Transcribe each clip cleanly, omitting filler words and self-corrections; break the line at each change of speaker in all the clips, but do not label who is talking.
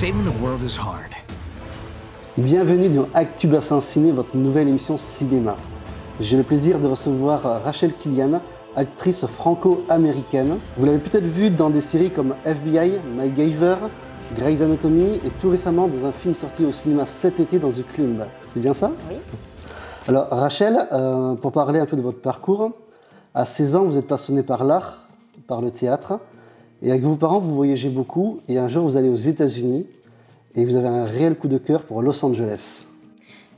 Saving the world is hard.
Bienvenue dans Actu Bassin Ciné, votre nouvelle émission cinéma. J'ai le plaisir de recevoir Rachel Killian, actrice franco-américaine. Vous l'avez peut-être vue dans des séries comme FBI, MacGyver, Grey's Anatomy et tout récemment dans un film sorti au cinéma cet été dans The Climb. C'est bien ça?
Oui.
Alors Rachel, pour parler un peu de votre parcours, à 16 ans vous êtes passionnée par l'art, par le théâtre, et avec vos parents vous voyagez beaucoup et un jour vous allez aux États-Unis et vous avez un réel coup de cœur pour Los Angeles.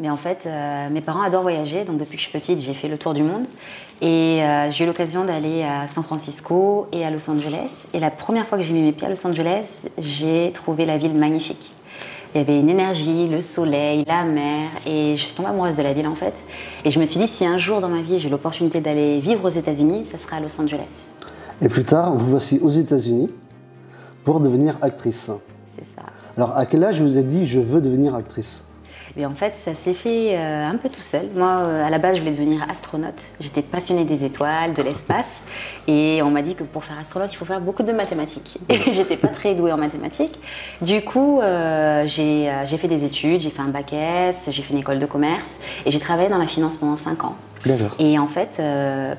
Mais en fait, mes parents adorent voyager, donc depuis que je suis petite, j'ai fait le tour du monde. Et j'ai eu l'occasion d'aller à San Francisco et à Los Angeles. Et la première fois que j'ai mis mes pieds à Los Angeles, j'ai trouvé la ville magnifique. Il y avait une énergie, le soleil, la mer, et je suis tombée amoureuse de la ville en fait. Et je me suis dit, si un jour dans ma vie j'ai l'opportunité d'aller vivre aux États-Unis, ça sera à Los Angeles.
Et plus tard, vous voici aux États-Unis pour devenir actrice.
C'est ça.
Alors, à quel âge vous avez dit « je veux devenir actrice » ?
Et en fait, ça s'est fait un peu tout seul. Moi, à la base, je voulais devenir astronaute. J'étais passionnée des étoiles, de l'espace. Et on m'a dit que pour faire astronaute, il faut faire beaucoup de mathématiques. Et j'étais pas très douée en mathématiques. Du coup, j'ai fait des études, j'ai fait un bac S, j'ai fait une école de commerce. Et j'ai travaillé dans la finance pendant 5 ans.
D'accord.
Et en fait,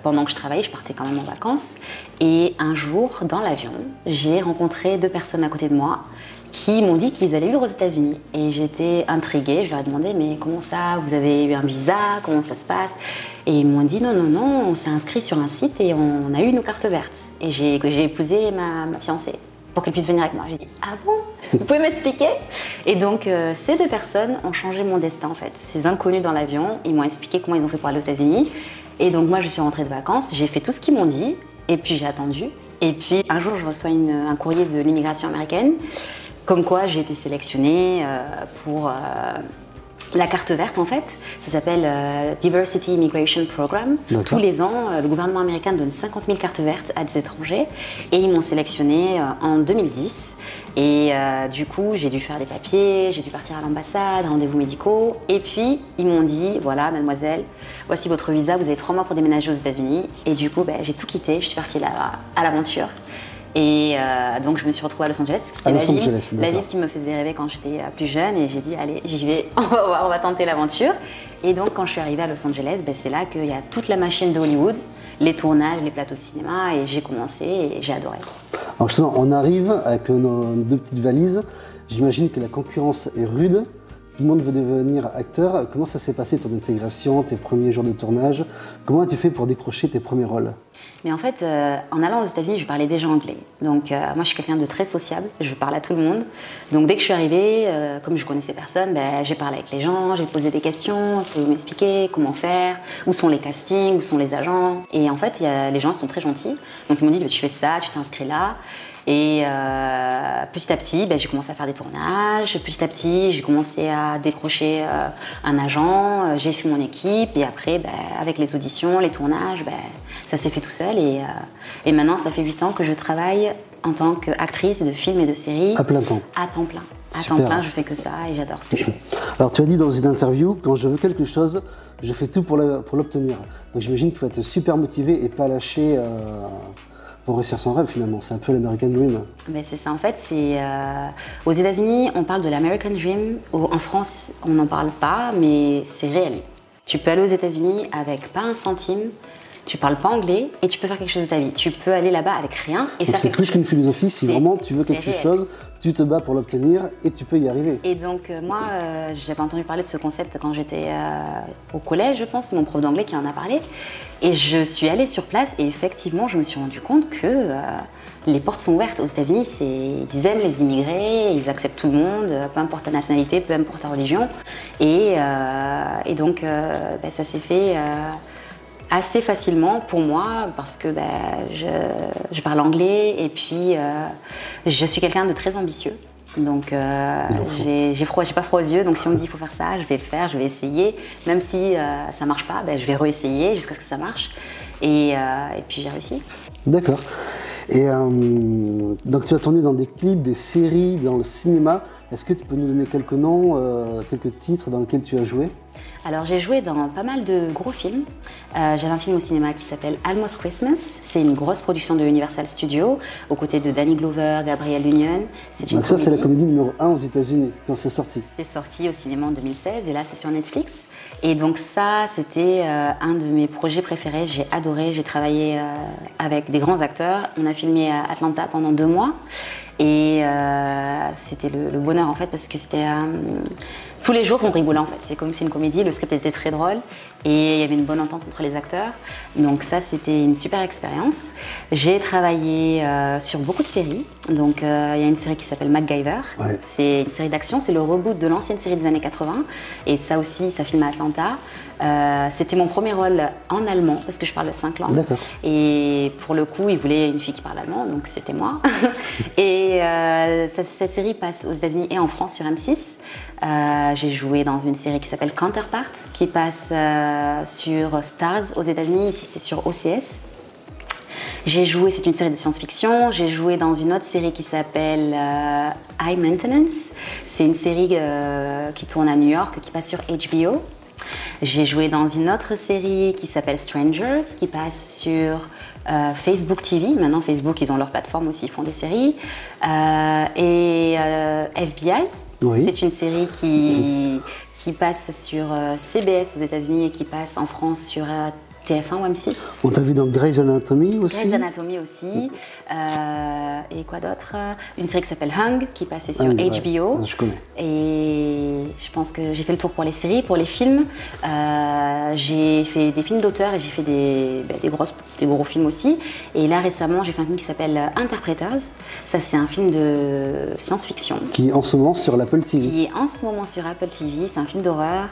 pendant que je travaillais, je partais quand même en vacances. Et un jour, dans l'avion, j'ai rencontré 2 personnes à côté de moi qui m'ont dit qu'ils allaient vivre aux États-Unis. Et j'étais intriguée, je leur ai demandé « mais comment ça, vous avez eu un visa, comment ça se passe ?» Et ils m'ont dit « non, on s'est inscrit sur un site et on a eu nos cartes vertes. » Et j'ai épousé ma fiancée pour qu'elle puisse venir avec moi. J'ai dit « ah bon, vous pouvez m'expliquer ?» Et donc ces 2 personnes ont changé mon destin en fait. Ces inconnus dans l'avion, ils m'ont expliqué comment ils ont fait pour aller aux États-Unis. Et donc moi je suis rentrée de vacances, j'ai fait tout ce qu'ils m'ont dit et puis j'ai attendu. Et puis un jour je reçois un courrier de l'immigration américaine comme quoi j'ai été sélectionnée pour la carte verte en fait. Ça s'appelle Diversity Immigration Program. Tous les ans, le gouvernement américain donne 50 000 cartes vertes à des étrangers et ils m'ont sélectionnée en 2010. Et du coup, j'ai dû faire des papiers, j'ai dû partir à l'ambassade, rendez-vous médicaux. Et puis, ils m'ont dit, voilà, mademoiselle, voici votre visa, vous avez 3 mois pour déménager aux États-Unis. Et du coup, j'ai tout quitté, je suis partie là à l'aventure. Et donc je me suis retrouvée à Los Angeles parce que c'était la ville qui me faisait rêver quand j'étais plus jeune et j'ai dit allez j'y vais, on va voir, on va tenter l'aventure. Et donc quand je suis arrivée à Los Angeles, c'est là qu'il y a toute la machine de Hollywood, les tournages, les plateaux cinéma et j'ai commencé et j'ai adoré.
Alors justement on arrive avec nos 2 petites valises, j'imagine que la concurrence est rude. Tout le monde veut devenir acteur. Comment ça s'est passé ton intégration, tes premiers jours de tournage? Comment as-tu fait pour décrocher tes premiers rôles?
Mais en fait, en allant aux États-Unis, je parlais déjà anglais. Donc moi, je suis quelqu'un de très sociable, je parle à tout le monde. Donc dès que je suis arrivée, comme je connaissais personne, j'ai parlé avec les gens, j'ai posé des questions, ils pouvaient m'expliquer comment faire, où sont les castings, où sont les agents. Et en fait, les gens sont très gentils. Donc ils m'ont dit, tu fais ça, tu t'inscris là. Et petit à petit, j'ai commencé à faire des tournages. Petit à petit, j'ai commencé à décrocher un agent. J'ai fait mon équipe. Et après, avec les auditions, les tournages, ça s'est fait tout seul. Et maintenant, ça fait 8 ans que je travaille en tant qu'actrice de films et de séries.
À plein temps.
À temps plein. À
Super.
temps plein, je fais que ça et j'adore ce que je fais.
Alors, tu as dit dans une interview, quand je veux quelque chose, je fais tout pour l'obtenir. Donc, j'imagine qu'il faut être super motivé et pas lâcher pour réussir son rêve finalement. C'est un peu l'American Dream.
C'est ça, en fait, aux États-Unis, on parle de l'American Dream. En France, on n'en parle pas, mais c'est réel. Tu peux aller aux États-Unis avec pas un centime, tu parles pas anglais et tu peux faire quelque chose de ta vie. Tu peux aller là-bas avec rien et faire quelque chose.
C'est plus qu'une philosophie, si vraiment tu veux quelque chose, tu te bats pour l'obtenir et tu peux y arriver.
Et donc moi, j'avais entendu parler de ce concept quand j'étais au collège, je pense, c'est mon prof d'anglais qui en a parlé. Et je suis allée sur place et effectivement, je me suis rendu compte que les portes sont ouvertes. Aux États-Unis, ils aiment les immigrés, ils acceptent tout le monde, peu importe ta nationalité, peu importe ta religion. Et donc, ça s'est fait assez facilement pour moi parce que je parle anglais et puis je suis quelqu'un de très ambitieux. Donc j'ai pas froid aux yeux, donc si on me dit il faut faire ça, je vais le faire, je vais essayer. Même si ça marche pas, je vais réessayer jusqu'à ce que ça marche. Et puis j'ai réussi.
D'accord. Et donc tu as tourné dans des clips, des séries, dans le cinéma. Est-ce que tu peux nous donner quelques noms, quelques titres dans lesquels tu as joué?
Alors j'ai joué dans pas mal de gros films. J'avais un film au cinéma qui s'appelle Almost Christmas. C'est une grosse production de Universal Studios, aux côtés de Danny Glover, Gabrielle Union.
Donc ça c'est la comédie numéro 1 aux États-Unis quand c'est sorti.
C'est sorti au cinéma en 2016 et là c'est sur Netflix. Et donc ça c'était un de mes projets préférés. J'ai adoré, j'ai travaillé avec des grands acteurs. On a filmé à Atlanta pendant 2 mois. Et c'était le bonheur en fait parce que c'était tous les jours on rigolait en fait. C'est comme si c'est une comédie, le script était très drôle et il y avait une bonne entente entre les acteurs. Donc ça c'était une super expérience. J'ai travaillé sur beaucoup de séries. Donc il y a une série qui s'appelle MacGyver.
Ouais.
C'est une série d'action, c'est le reboot de l'ancienne série des années 80. Et ça aussi, ça filme à Atlanta. C'était mon premier rôle en allemand parce que je parle 5 langues.
D'accord.
Et pour le coup, il voulait une fille qui parle allemand, donc c'était moi. Et cette série passe aux États-Unis et en France sur M6. J'ai joué dans une série qui s'appelle Counterpart, qui passe sur Stars aux États-Unis. Ici, c'est sur OCS. J'ai joué, c'est une série de science-fiction. J'ai joué dans une autre série qui s'appelle High Maintenance. C'est une série qui tourne à New York, qui passe sur HBO. J'ai joué dans une autre série qui s'appelle Strangers, qui passe sur Facebook TV. Maintenant, Facebook, ils ont leur plateforme aussi, ils font des séries. Et FBI, oui. C'est une série qui passe sur CBS aux États-Unis et qui passe en France sur TF1 ou M6.
On t'a vu dans Grey's Anatomy aussi.
Grey's Anatomy aussi. Et quoi d'autre? Une série qui s'appelle Hung, qui passait sur HBO.
Ouais, je connais.
Et je pense que j'ai fait le tour pour les séries. Pour les films, j'ai fait des films d'auteur et j'ai fait des gros films aussi. Et là, récemment, j'ai fait un film qui s'appelle Interpreters. Ça, c'est un film de science-fiction.
Qui est en ce moment sur l'Apple TV.
Qui est en ce moment sur Apple TV. C'est un film d'horreur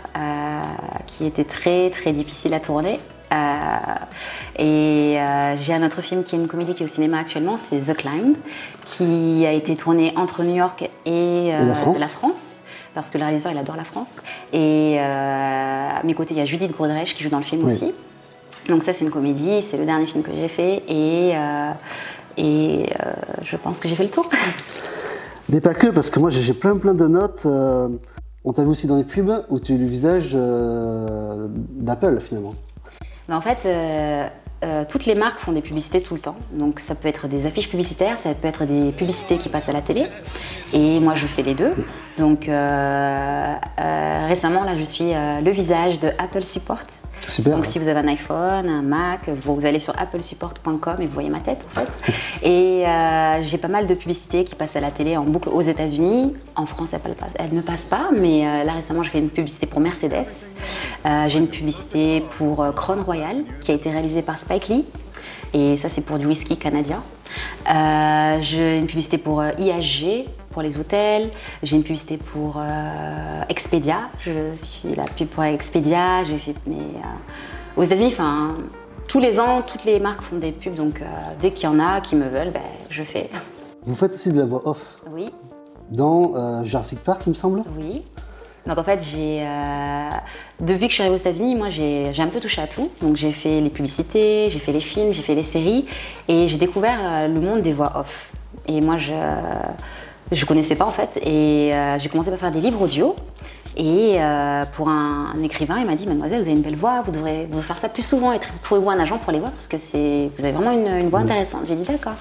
qui était très, très difficile à tourner. J'ai un autre film qui est une comédie qui est au cinéma actuellement, c'est The Climb, qui a été tourné entre New York et la France, parce que le réalisateur il adore la France. Et à mes côtés il y a Judith Godrèche qui joue dans le film aussi. Donc ça c'est une comédie, c'est le dernier film que j'ai fait et je pense que j'ai fait le tour.
Mais pas que, parce que moi j'ai plein de notes. On t'a vu aussi dans les pubs où tu es le visage d'Apple finalement.
Mais en fait, toutes les marques font des publicités tout le temps. Donc ça peut être des affiches publicitaires, ça peut être des publicités qui passent à la télé. Et moi, je fais les deux. Donc récemment, là, je suis le visage de Apple Support.
Super.
Donc si vous avez un iPhone, un Mac, vous allez sur applesupport.com et vous voyez ma tête en fait. Et j'ai pas mal de publicités qui passent à la télé en boucle aux États-Unis. En France, elles ne passent pas, mais là récemment, j'ai fait une publicité pour Mercedes. J'ai une publicité pour Crown Royal qui a été réalisée par Spike Lee. Et ça, c'est pour du whisky canadien. J'ai une publicité pour IHG, pour les hôtels. J'ai une publicité pour Expedia. Je suis la pub pour Expedia. J'ai fait aux États-Unis, tous les ans, toutes les marques font des pubs. Donc, dès qu'il y en a qui me veulent, je fais.
Vous faites aussi de la voix off.
Oui.
Dans Jurassic Park, il me semble.
Oui. Donc en fait, depuis que je suis arrivée aux États-Unis, moi j'ai un peu touché à tout. Donc j'ai fait les publicités, j'ai fait les films, j'ai fait les séries et j'ai découvert le monde des voix off. Et moi je connaissais pas en fait et j'ai commencé par faire des livres audio. Et pour un écrivain, il m'a dit « Mademoiselle, vous avez une belle voix, vous devrez faire ça plus souvent et trouvez-vous un agent pour les voix parce que vous avez vraiment une voix intéressante. » J'ai dit « D'accord. »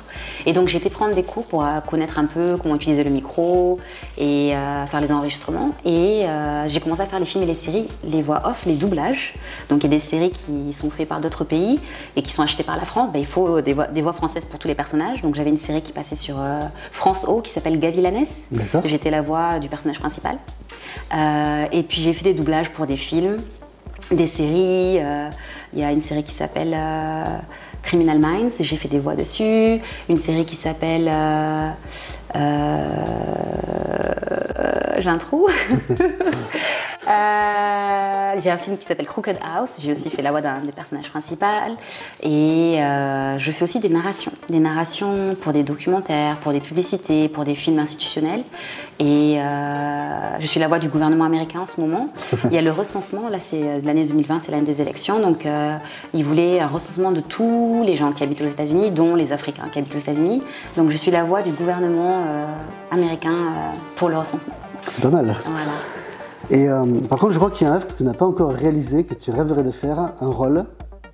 Et donc j'ai été prendre des cours pour connaître un peu comment utiliser le micro et faire les enregistrements. Et j'ai commencé à faire les films et les séries, les voix off, les doublages. Donc il y a des séries qui sont faites par d'autres pays et qui sont achetées par la France. Il faut des voix françaises pour tous les personnages. Donc j'avais une série qui passait sur France O qui s'appelle Gavilanes. J'étais la voix du personnage principal. Et puis j'ai fait des doublages pour des films, des séries. Il y a une série qui s'appelle Criminal Minds, j'ai fait des voix dessus. Une série qui s'appelle j'ai un trou. J'ai un film qui s'appelle Crooked House. J'ai aussi fait la voix d'un des personnages principaux. Et je fais aussi des narrations. Des narrations pour des documentaires, pour des publicités, pour des films institutionnels. Et je suis la voix du gouvernement américain en ce moment. Il y a le recensement, là c'est l'année 2020, c'est l'année des élections. Donc ils voulaient un recensement de tous les gens qui habitent aux États-Unis, dont les Africains qui habitent aux États-Unis. Donc je suis la voix du gouvernement américain pour le recensement.
C'est pas mal.
Voilà.
Et par contre, je crois qu'il y a un rêve que tu n'as pas encore réalisé, que tu rêverais de faire, un rôle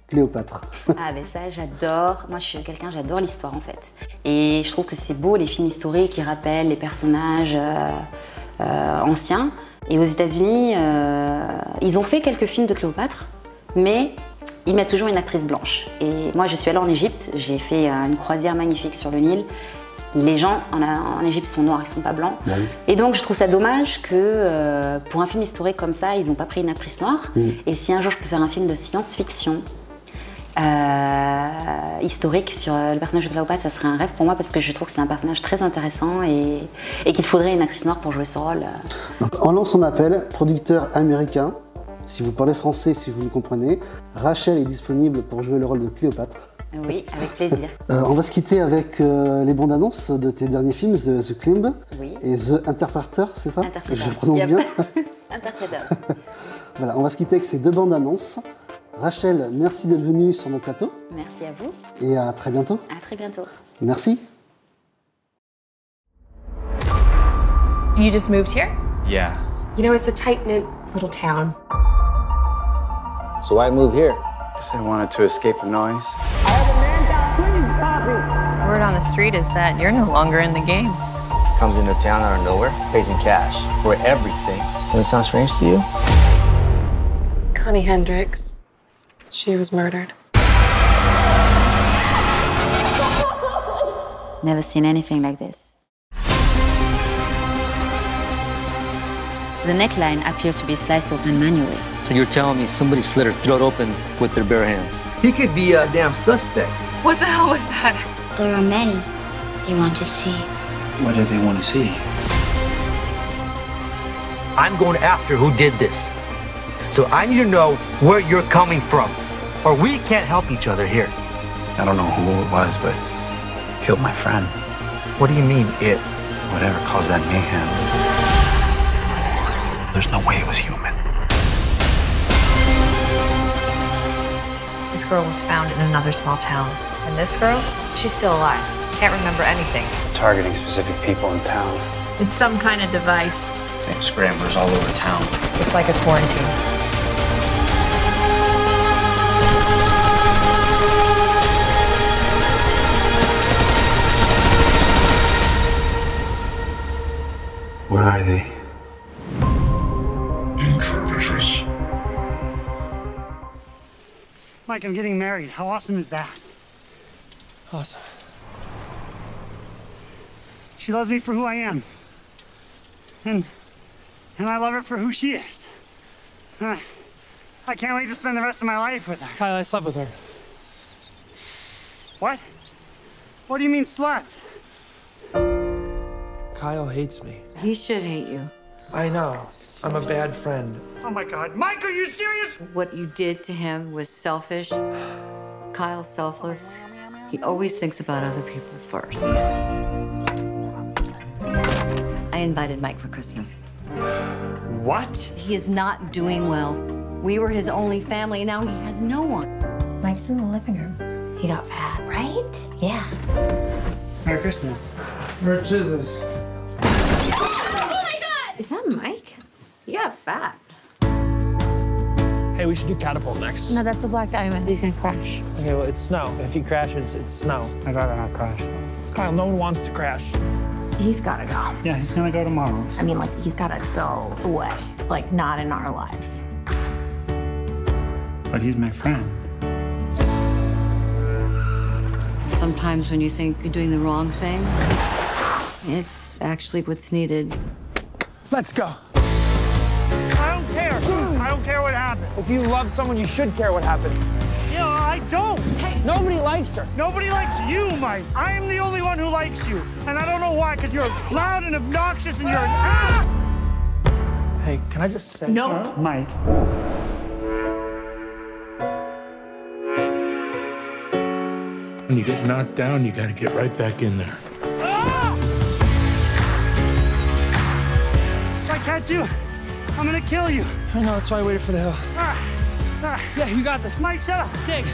Cléopâtre.
Ah ben ça, j'adore. Moi, je suis quelqu'un, j'adore l'histoire en fait. Et je trouve que c'est beau les films historiques qui rappellent les personnages anciens. Et aux États-Unis, ils ont fait quelques films de Cléopâtre, mais ils mettent toujours une actrice blanche. Et moi, je suis allée en Égypte, j'ai fait une croisière magnifique sur le Nil. Les gens en Égypte sont noirs, ils ne sont pas blancs. Ah oui. Et donc je trouve ça dommage que pour un film historique comme ça, ils n'ont pas pris une actrice noire. Et si un jour je peux faire un film de science-fiction historique sur le personnage de Cléopâtre, ça serait un rêve pour moi parce que je trouve que c'est un personnage très intéressant et qu'il faudrait une actrice noire pour jouer ce rôle.
Donc on lance son appel, producteur américain. Si vous parlez français, si vous me comprenez, Rachel est disponible pour jouer le rôle de Cléopâtre.
Oui, avec plaisir.
On va se quitter avec les bandes annonces de tes derniers films, The Climb et The Interpreter, c'est ça? Je prononce bien.
Interpreter.
Voilà, on va se quitter avec ces deux bandes annonces. Rachel, merci d'être venue sur mon plateau.
Merci à vous.
Et à très bientôt.
À très bientôt.
Merci.
You just moved here?
Yeah.
You know, it's a tight-knit little town.
So I moved here. I wanted to escape the noise.
Word on the street is that you're no longer in the game.
Comes into town out of nowhere, pays in cash for everything. Doesn't it sound strange to you?
Connie Hendricks. She was murdered.
Never seen anything like this. The neckline appears to be sliced open manually.
So you're telling me somebody slit her throat open with their bare hands? He could be a damn suspect.
What the hell was that?
There are many they want to see.
What do they want to see?
I'm going after who did this. So I need to know where you're coming from, or we can't help each other here.
I don't know who it was, but killed my friend.
What do you mean, it?
Whatever caused that mayhem. There's no way it was human.
This girl was found in another small town. And this girl, she's still alive. Can't remember anything.
Targeting specific people in town.
It's some kind of device.
They have scramblers all over town.
It's like a quarantine.
What are they?
Intravicious. Mike, I'm getting married. How awesome is that?
Awesome.
She loves me for who I am. And I love her for who she is. I can't wait to spend the rest of my life with her.
Kyle, I slept with her.
What? What do you mean slept?
Kyle hates me.
He should hate you.
I know. I'm a bad friend.
Oh my God. Mike, are you serious?
What you did to him was selfish. Kyle's selfless. He always thinks about other people first. I invited Mike for Christmas.
What?
He is not doing well. We were his only family, and now he has no one.
Mike's in the living room.
He got fat, right? Yeah.
Merry Christmas.
Merry Christmas.
Is that Mike? He got fat.
Hey, we should do catapult next.
No, that's a black diamond. He's gonna crash.
Okay, well, it's snow. If he crashes, it's snow.
I'd rather not crash.
Kyle, no one wants to crash.
He's gotta go.
Yeah, he's gonna go tomorrow.
I mean, like, he's gotta go away. Like, not in our lives.
But he's my friend.
Sometimes when you think you're doing the wrong thing, it's actually what's needed.
Let's go.
I don't care. I don't care what happened.
If you love someone, you should care what happened.
Yeah, I don't.
Hey, nobody likes her.
Nobody likes you, Mike. I am the only one who likes you. And I don't know why, because you're loud and obnoxious and you're an ass.
Hey, can I just say?
No. Mike.
When you get knocked down, you gotta get right back in there.
If I catch you, I'm gonna kill you.
I know, that's why I waited for the hill. Yeah, you got this.
Mike, shut up.
Dig.